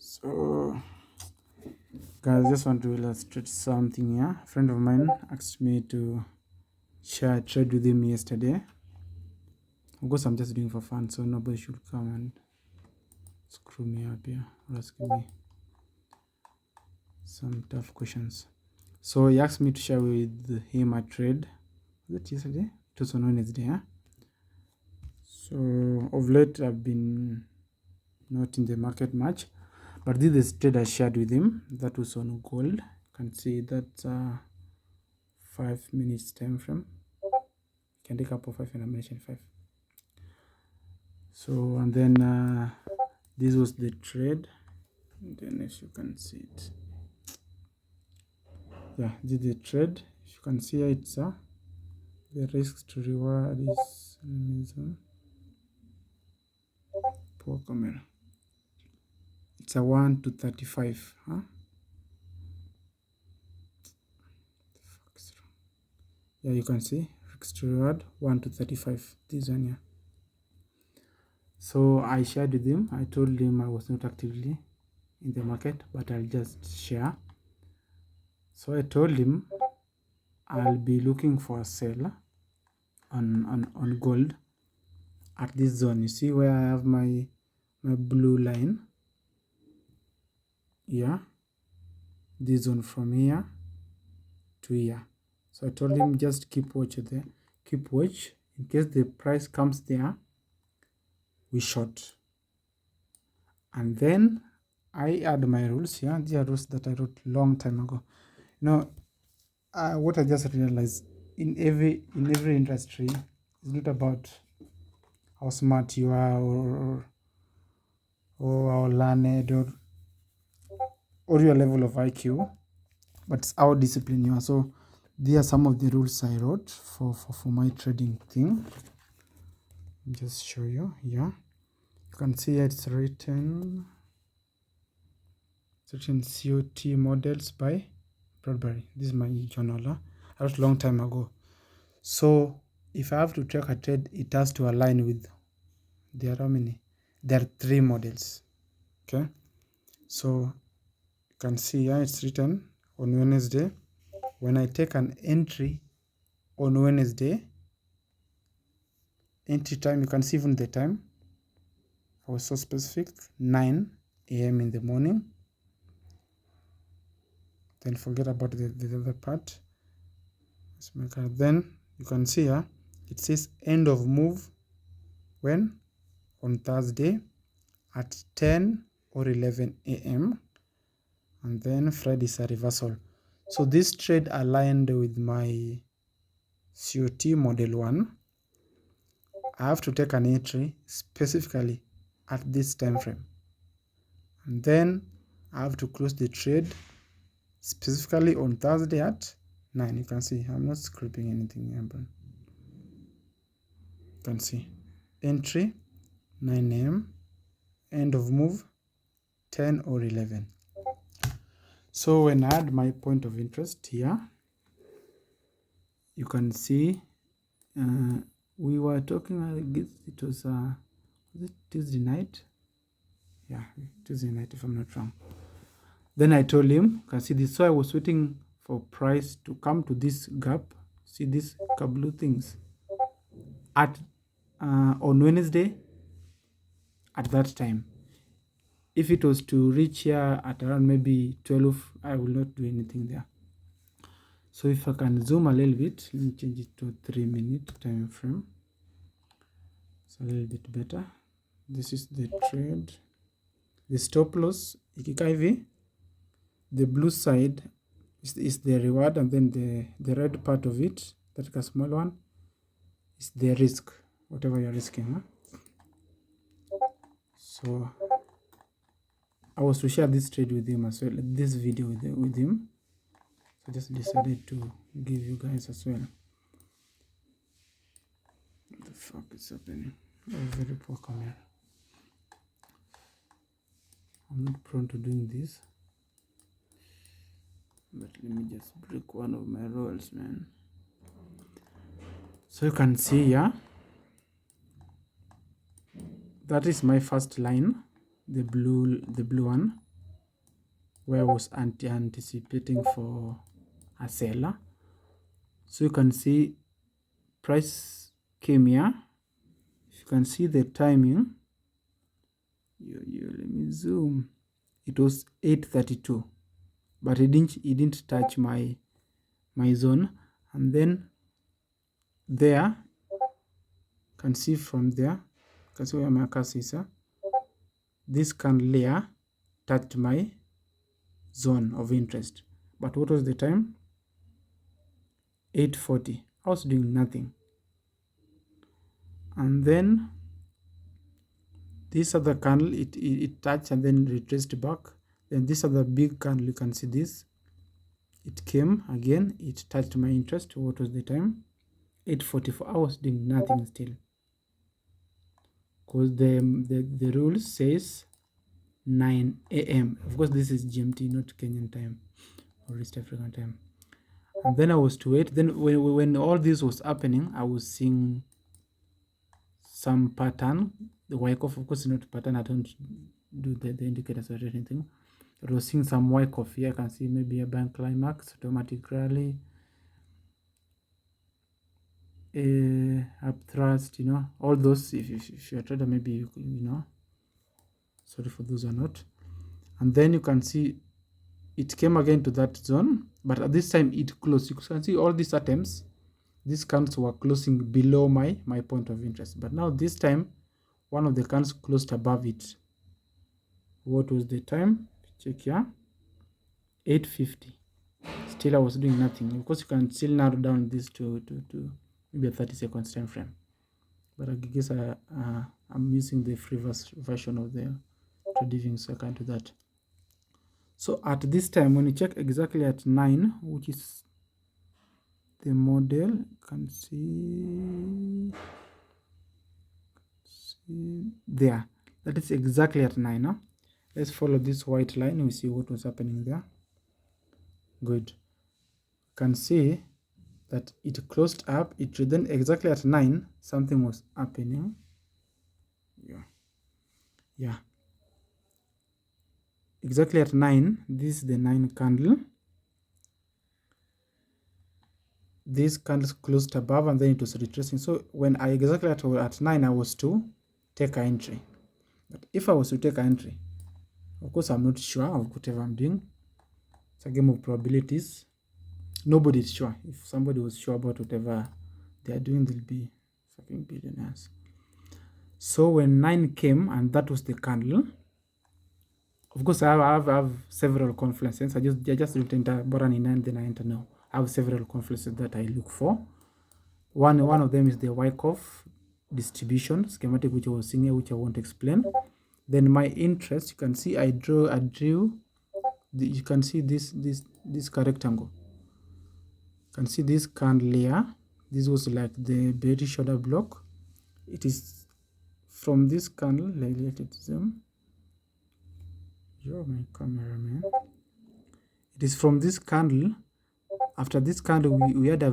So guys, I just want to illustrate something here. A friend of mine asked me to share a trade with him yesterday. Of course, I'm just doing for fun, so nobody should come and screw me up here or ask me some tough questions. So he asked me to share with him a trade. Was it yesterday? It was on Wednesday. Huh? So of late, I've been not in the market much, but this is the trade I shared with him. That was on gold. You can see that's 5 minutes time frame. You can take up for 5 and I mentioned 5. So and then this was the trade. And then if you can see it, yeah, this is the trade. If you can see here, it's the risk to reward is poor camera. It's a 1 to 35. Huh? Yeah, you can see risk to reward 1 to 35. This one here. So I shared with him. I told him I was not actively in the market, but I'll just share. So I told him I'll be looking for a sell on gold at this zone. You see where I have my blue line? Yeah, this zone from here to here. So I told him just keep watch there. Keep watch. In case the price comes there, we short. And then I add my rules here. These are rules that I wrote long time ago. You know, what I just realized in every industry, it's not about how smart you are or how learned or your level of IQ, but it's how disciplined you are. So these are some of the rules I wrote for my trading thing. I'll just show you. Yeah, you can see it's written COT models by Bradbury. This is my journal. I wrote a long time ago. So if I have to track a trade, it has to align with, there are how many? There are 3 models. Okay, so you can see here it's written on Wednesday. When I take an entry on Wednesday, entry time, you can see even the time. I was so specific, 9 a.m. in the morning. Then forget about the other part. Then you can see here, it says end of move when? On Thursday at 10 or 11 a.m. And then Friday is a reversal. So this trade aligned with my COT model 1. I have to take an entry specifically at this time frame. And then I have to close the trade specifically on Thursday at 9. You can see I'm not scripting anything here, but you can see entry 9 a.m. end of move 10 or 11. So when I add my point of interest here, you can see we were talking, I guess it was it Tuesday night? Yeah, Tuesday night if I'm not wrong. Then I told him, you can see this, so I was waiting for price to come to this gap. See these blue things at on Wednesday at that time. If it was to reach here at around maybe 12, I will not do anything there. So if I can zoom a little bit, let me change it to 3-minute time frame. It's a little bit better. This is the trade. The stop loss, ikika hivi, the blue side is the reward, and then the red part of it, that a small one, is the risk, whatever you're risking. Huh? So I was to share this trade with him as well, this video with him. So I just decided to give you guys as well. What the fuck is happening? Oh, very poor camera. I'm not prone to doing this. But let me just break one of my rules, man. So you can see here, that is my first line, the blue one. where I was anticipating for a seller. So you can see price came here. If you can see the timing, let me zoom. It was 8:32, but it didn't touch my zone. And then there, you can see from there, you can see where my cursor is. This candle layer touched my zone of interest. But what was the time? 8:40. I was doing nothing. And then this other candle, it touched and then retraced back. Then this other big candle, you can see this. It came again, it touched my interest. What was the time? 8:44. I was doing nothing still, because the rule says 9 a.m. Of course, this is GMT, not Kenyan time or East African time. And then I was to wait. Then when all this was happening, I was seeing some pattern. The Wyckoff, of course, not pattern. I don't do the indicators or anything. I was seeing some Wyckoff here. I can see maybe a bank climax, automatic rally, upthrust, all those. If you're a trader, maybe sorry for those who are not. And then you can see it came again to that zone, but at this time it closed. You can see all these attempts, these candles were closing below my point of interest. But now this time, one of the candles closed above it. What was the time? Check here. 8:50. Still I was doing nothing. Of course, you can still narrow down this to maybe a 30 seconds time frame. But I guess I'm using the free version of the Treding, so I can't do that. So at this time, when you check exactly at 9, which is the model, you can see there. That is exactly at 9. Huh? Let's follow this white line. We see what was happening there. Good. You can see that it closed up. It then exactly at 9, something was happening. Yeah. Exactly at 9, this is the 9 candle. These candles closed above and then it was retracing. So when I exactly at 9, I was to take an entry. But if I was to take an entry, of course, I'm not sure of whatever I'm doing. It's a game of probabilities. Nobody is sure. If somebody was sure about whatever they are doing, they'll be fucking billionaires. So when 9 came, and that was the candle, of course, I have several confluences. I just looked enter button in 9, then I enter now. I have several confluences that I look for. One of them is the Wyckoff distribution schematic, which I was seeing here, which I won't explain. Then my interest, you can see I drew. You can see this rectangle. You can see this candle here. This was like the bearish order block. It is from this candle. Let it zoom. You're my cameraman. It is from this candle. After this candle, we had a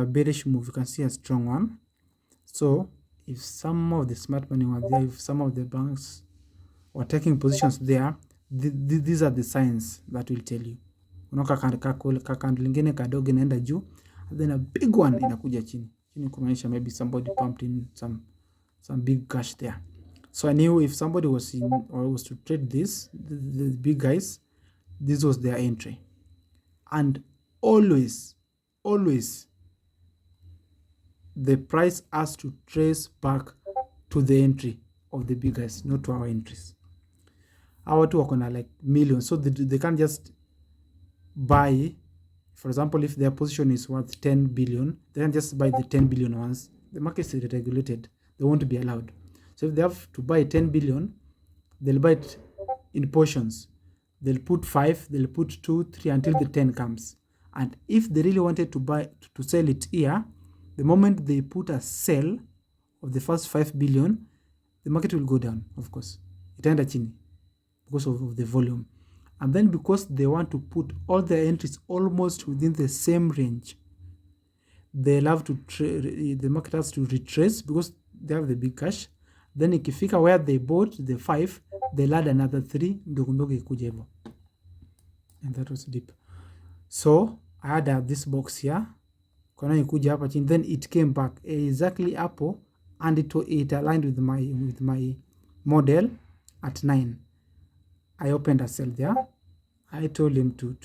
bearish move. You can see a strong one. So if some of the smart money were there, if some of the banks were taking positions there, these are the signs that will tell you. Candle lingine kadogo inaenda juu, and then a big one inakuja chini. Chini kumaanisha maybe somebody pumped in some big cash there. So I knew if somebody was in or was to trade this, the big guys, this was their entry. And always the price has to trace back to the entry of the big guys, not to our entries. Our two are gonna like millions, so they can't just buy. For example, if their position is worth 10 billion, they can just buy the 10 billion ones. The market is regulated. They won't be allowed. So if they have to buy 10 billion, they'll buy it in portions. They'll put 5, they'll put 2, 3 until the 10 comes. And if they really wanted to sell it here, the moment they put a sell of the first 5 billion, the market will go down, of course. Itaenda chini because of the volume. And then because they want to put all their entries almost within the same range, they'll have to the market has to retrace because they have the big cash. Then ikifika where they bought the 5, they'll add another 3, ndogo ndogo ikuja hivyo. and that was deep. So I had this box here, kwa nini kuja hapa chini, then it came back exactly hapo, and it aligned with my model at 9. I opened a cell there. I told him to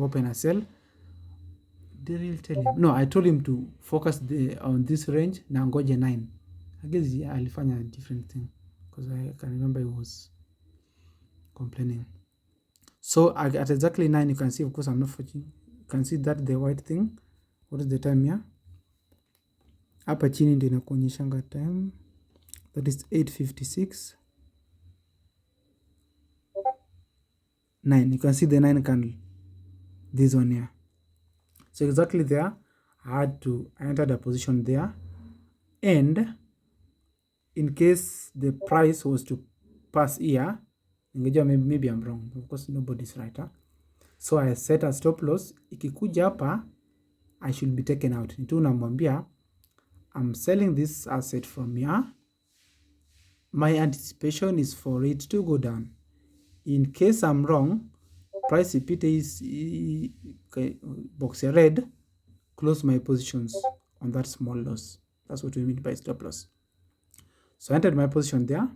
open a cell. Did he tell him? No, I told him to focus on this range na ngoje 9. I guess alifanya a different thing because I can remember he was complaining. So at exactly 9, you can see, of course I'm not watching, you can see that the white thing. What is the time here? Hapa chini ndio inakuonyeshanga time, that is 8:56. 9, you can see the 9 candle, this one here. So exactly there, I entered a position there, and in case the price was to pass here, maybe I'm wrong, of course nobody's right, huh? So I set a stop loss. Ikikuja hapa, I should be taken out. Nitu namwambia, I'm selling this asset from here. My anticipation is for it to go down. In case I'm wrong, price ipite is box red, close my positions on that small loss. That's what we mean by stop loss. So I entered my position there,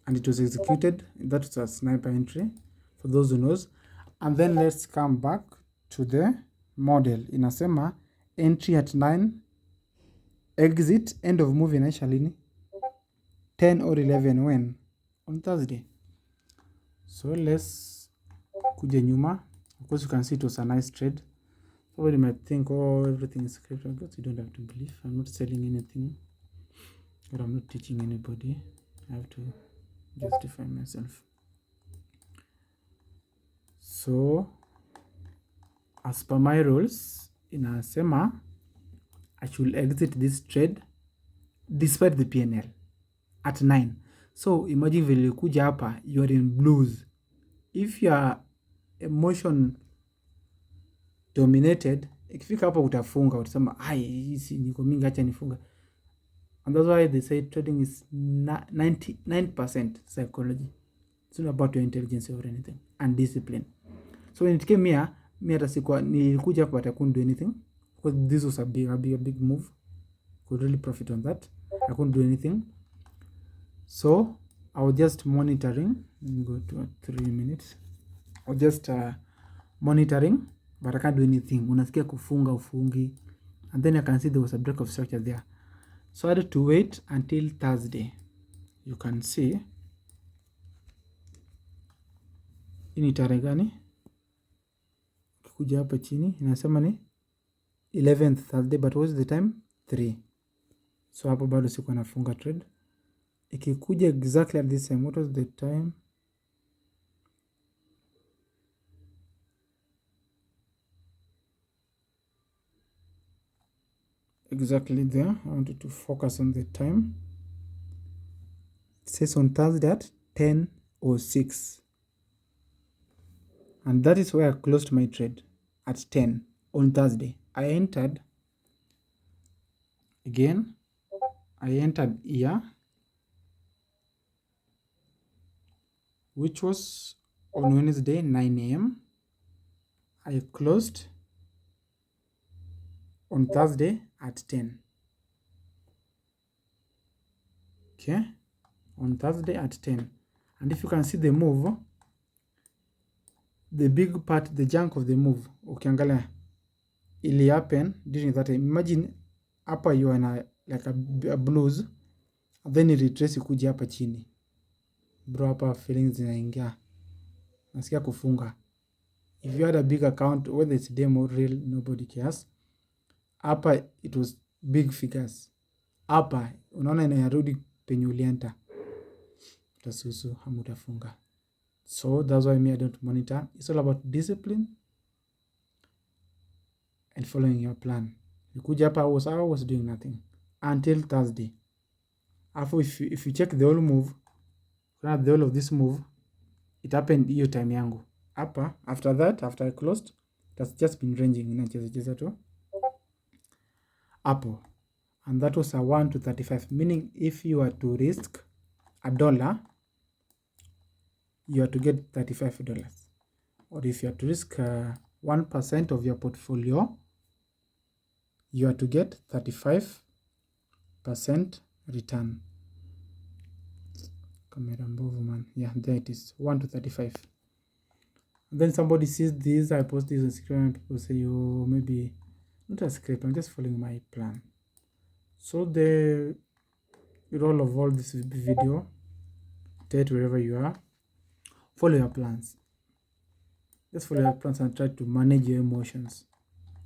and it was executed. That was a sniper entry, for those who knows. And then let's come back to the model. Inasema entry at 9, exit, end of move inaisha lini? 10 or 11 when? On Thursday. So let's kuja nyuma. Of course you can see it was a nice trade. Somebody might think, oh, everything is scripted. But you don't have to believe. I'm not selling anything, or I'm not teaching anybody. I have to justify myself. So as per my rules, inasema I should exit this trade despite the PNL at 9. So imagine vile kuja hapa, you are in blues. If you are emotion dominated, ikifika hapa utafunga, utasema ai, hizi niko mingi, acha nifunga. And that's why they say trading is 99% psychology. It's not about your intelligence or anything, and discipline. So when it came here, me hata sikuwa nilikuja hapa, but I couldn't do anything because this was a big move. Could really profit on that. I couldn't do anything. So I was just monitoring. Let me go to 3 minutes. I was just monitoring, but I can't do anything. Unasikia kufunga ufungi, and then I can see there was a break of structure there. So I had to wait until Thursday. You can see ini tarehe gani? Kuja hapa chini inasema ni 11th Thursday, but what is the time? 3. So hapo bado sikuwa nafunga trade. Ikikuja exactly at this time, what was the time? Exactly there. I wanted to focus on the time. It says on Thursday at 10:06. And that is where I closed my trade, at 10 on Thursday. I entered again. I entered here, which was on Wednesday, 9 a.m. I closed on Thursday at 10. Okay, on Thursday at 10. And if you can see the move, the big part, the chunk of the move, ukiangalia, ili happen during that time. Imagine hapa you are like a blues, and then it retrace kuja hapa chini. Bro, hapa feelings zinaingia. Nasikia kufunga. If you had a big account, whether it's demo or real, nobody cares. Hapa it was big figures. Hapa unaona inarudi penye ulienta, utasusu hamutafunga. So that's why me I don't monitor. It's all about discipline and following your plan. Nikuja hapa, I was doing nothing until Thursday. After if you check the whole move, the whole of this move, it happened hiyo time yangu. Hapa after that, after I closed, that's just been ranging inacheza tu hapo. And that was a 1 to 35, meaning if you are to risk $1, you are to get $35. or if you are to risk 1% of your portfolio, you are to get 35% return. Camera mbovu man. Yeah, there it is, 1 to 35. And then somebody sees this, I post this on Instagram, and people say, you maybe not a script, I'm just following my plan. So the role of all this video, take wherever you are, follow your plans. Just follow your plans and try to manage your emotions.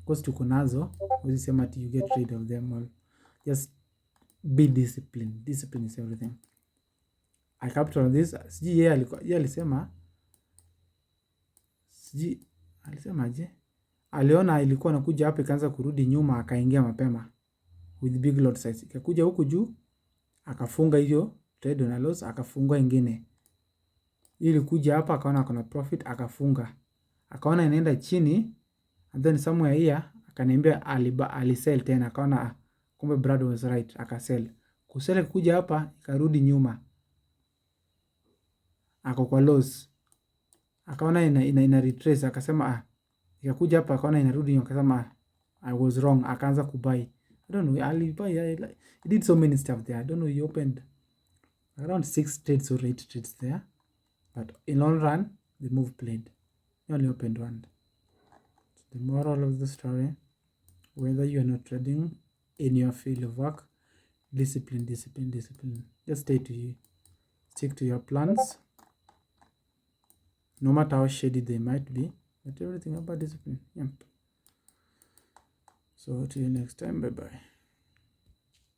Because tuko nazo, huwezi sema ati you get rid of them all. Just be disciplined. Discipline is everything. I capture this. Sijui yeye alisema alisemaje? Aliona ilikuwa nakuja hapa ikaanza kurudi nyuma, akaingia mapema with big lot size. Ikakuja huku juu akafunga hiyo trade na loss, akafungua ingine. Ili kuja hapa akaona kuna profit, akafunga. Akaona inaenda chini, and then somewhere here akaniambia alisell tena, akaona kumbe Brad was right, akasell. Kusell kuja hapa ikarudi nyuma, ako kwa loss. Akaona ina retrace, akasema ikakuja hapa akaona inarudi nyuma, akasema I was wrong, akaanza kubuy. I don't know, he did so many stuff there. I don't know, he opened around 6 trades or 8 trades there, but in long run the move played. He only opened one. So the moral of the story, whether you are not trading in your field of work, discipline. Just stick to your plans, no matter how shady they might be, but everything about discipline. Yep. So till next time, bye bye.